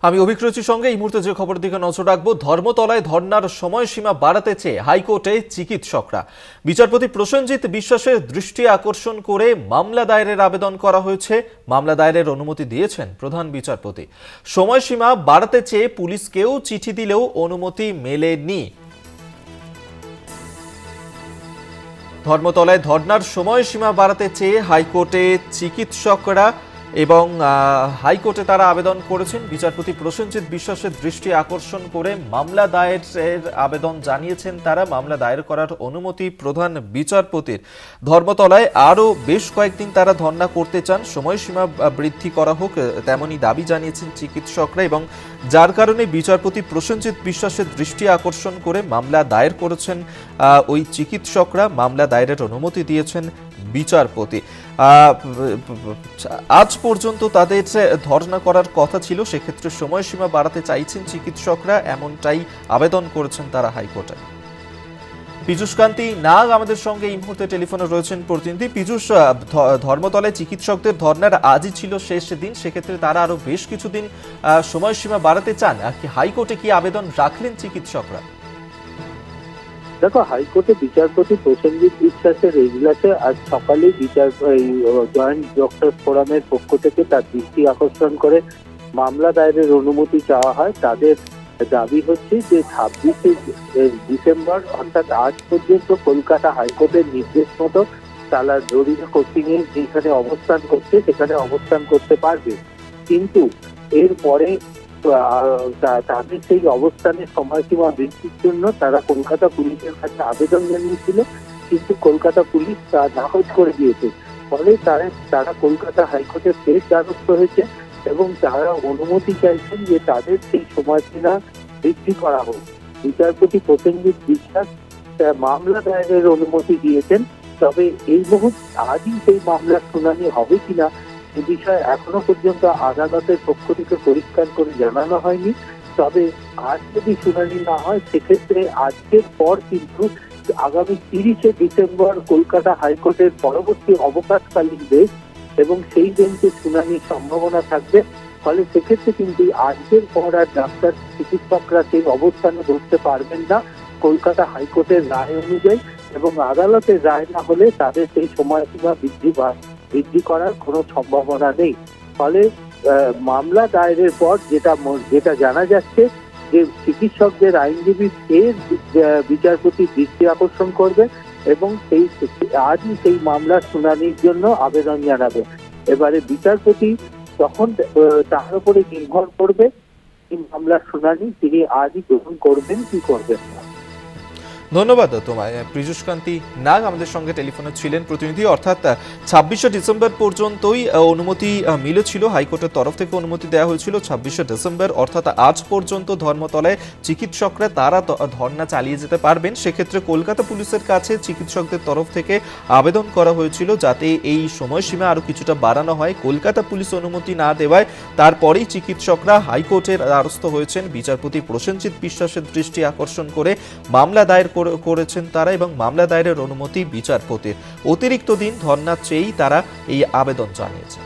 আমি অভিক্রচির সঙ্গে এই মুহূর্তে যে খবরের দিকে নজর রাখবো, ধর্মতলায় ধর্নার সময়সীমা বাড়াতে চেয়ে হাইকোর্টে চিকিৎসকরা। বিচারপতি প্রসেনজিৎ বিশ্বাসের দৃষ্টি আকর্ষণ করে মামলা দায়েরের আবেদন করা হয়েছে। মামলা দায়েরের অনুমতি দিয়েছেন প্রধান বিচারপতি। সময়সীমা বাড়াতে চেয়ে পুলিশকেও চিঠি দিলেও অনুমতি মেলেনি। ধর্মতলায় ধর্নার সময়সীমা বাড়াতে চেয়ে হাইকোর্টে চিকিৎসকরা এবং হাইকোর্টে তারা আবেদন করেছেন। বিচারপতি প্রসেনজিৎ বিশ্বাসের দৃষ্টি আকর্ষণ করে মামলা দায়েরের আবেদন জানিয়েছেন তারা। মামলা দায়ের করার অনুমতি প্রধান বিচারপতির। ধর্মতলায় আরও বেশ কয়েকদিন তারা ধর্না করতে চান, সময়সীমা বৃদ্ধি করা হোক তেমনই দাবি জানিয়েছেন চিকিৎসকরা, এবং যার কারণে বিচারপতি প্রসেনজিৎ বিশ্বাসের দৃষ্টি আকর্ষণ করে মামলা দায়ের করেছেন ওই চিকিৎসকরা। মামলা দায়েরের অনুমতি দিয়েছেন বিচারপতি। আজ পর্যন্ত তাদের ধর্ণা করার কথা ছিল, সেক্ষেত্রে সময়সীমা বাড়াতে চাইছেন চিকিৎসকরা, এমনটাই আবেদন করেছেন তারা হাইকোর্টে। পীযূষ কান্তি নাগ আমাদের সঙ্গে এই মুহূর্তে টেলিফোনে রয়েছেন প্রতিনিধি। পীযূষ, ধর্মতলায় চিকিৎসকদের ধর্নার আজই ছিল শেষ দিন, সেক্ষেত্রে তারা আরো বেশ কিছুদিন সময়সীমা বাড়াতে চান। হাইকোর্টে কি আবেদন রাখলেন চিকিৎসকরা? দেখো, হাইকোর্টে বিচারপতি প্রসেনজিৎ বিশ্বাসের এজলাসে আজ সকালে জয়েন্ট ডক্টর ফোরামের পক্ষ থেকে তার দৃষ্টি আকর্ষণ করে মামলা দায়েরের অনুমতি চাওয়া হয়। তাদের দাবি হচ্ছে যে 26শে ডিসেম্বর অর্থাৎ আজ পর্যন্ত কলকাতা হাইকোর্টের নির্দেশ মতো তারা জরুরি কোচিং এ যেখানে অবস্থান করছে সেখানে অবস্থান করতে পারবে, কিন্তু এরপরে তাদের সেই অবস্থানের সময়সীমা বৃদ্ধির জন্য তারা কলকাতা পুলিশের কাছে আবেদন জানিয়েছিল, কিন্তু কলকাতা পুলিশ তা নাকচ করে দিয়েছে। ফলে তারা কলকাতা হাইকোর্টের ফের দ্বারস্থ হয়েছে এবং তারা অনুমতি চাইছেন যে তাদের সেই সময়সীমা বৃদ্ধি করা হোক। বিচারপতি প্রসেনজিৎ বিশ্বাস মামলা দায়েরের অনুমতি দিয়েছেন, তবে এই মুহূর্তে আজই সেই মামলার শুনানি হবে কিনা এ বিষয়ে এখনো পর্যন্ত আদালতের পক্ষ থেকে পরিষ্কার করে জানানো হয়নি। তবে আজ যদি শুনানি না হয় সেক্ষেত্রে আজকের পর কিন্তু আগামী 30শে ডিসেম্বর কলকাতা হাইকোর্টের পরবর্তী অবকাশকালীন বেঞ্চ এবং সেই বেঞ্চে শুনানির সম্ভাবনা থাকবে। ফলে সেক্ষেত্রে কিন্তু আজকের পর আর ডাক্তার চিকিৎসকরা সেই অবস্থানে ধরতে পারবেন না কলকাতা হাইকোর্টের রায় অনুযায়ী, এবং আদালতের রায় না হলে তাদের সেই সময়সীমা বৃদ্ধি করার কোনো সম্ভাবনা নেই। ফলে মামলা দায়েরের পর যেটা জানা যাচ্ছে যে চিকিৎসকদের আইনজীবী ফের বিচারপতি দৃষ্টি আকর্ষণ করবে এবং আজই সেই মামলার শুনানির জন্য আবেদন জানাবে। এবারে বিচারপতি তখন তার উপরে নির্ভর করবে এই মামলার শুনানি তিনি আজই গ্রহণ করবেন কি করবেন না। ধন্যবাদ তোমায়। পীযূষ কান্তি নাগ আমাদের সঙ্গে টেলিফোনে ছিলেন প্রতিনিধি। অর্থাৎ 26শে ডিসেম্বর পর্যন্তই অনুমতি মিলেছিল, হাইকোর্টের তরফ থেকে অনুমতি দেওয়া হয়েছিল 26শে ডিসেম্বর, অর্থাৎ আজ পর্যন্ত ধর্মতলায় চিকিৎসকরা তারা ধর্না চালিয়ে যেতে পারবেন। সেক্ষেত্রে কলকাতা পুলিশের কাছে চিকিৎসকদের তরফ থেকে আবেদন করা হয়েছিল যাতে এই সময়সীমা আরও কিছুটা বাড়ানো হয়। কলকাতা পুলিশ অনুমতি না দেওয়ায় তারপরেই চিকিৎসকরা হাইকোর্টের দ্বারস্থ হয়েছেন। বিচারপতি প্রসেনজিৎ বিশ্বাসের দৃষ্টি আকর্ষণ করে মামলা দায়ের করেছেন তারা এবং মামলা দায়েরের অনুমতি বিচারপতির। অতিরিক্ত দিন ধর্না চেয়েই তারা এই আবেদন জানিয়েছেন।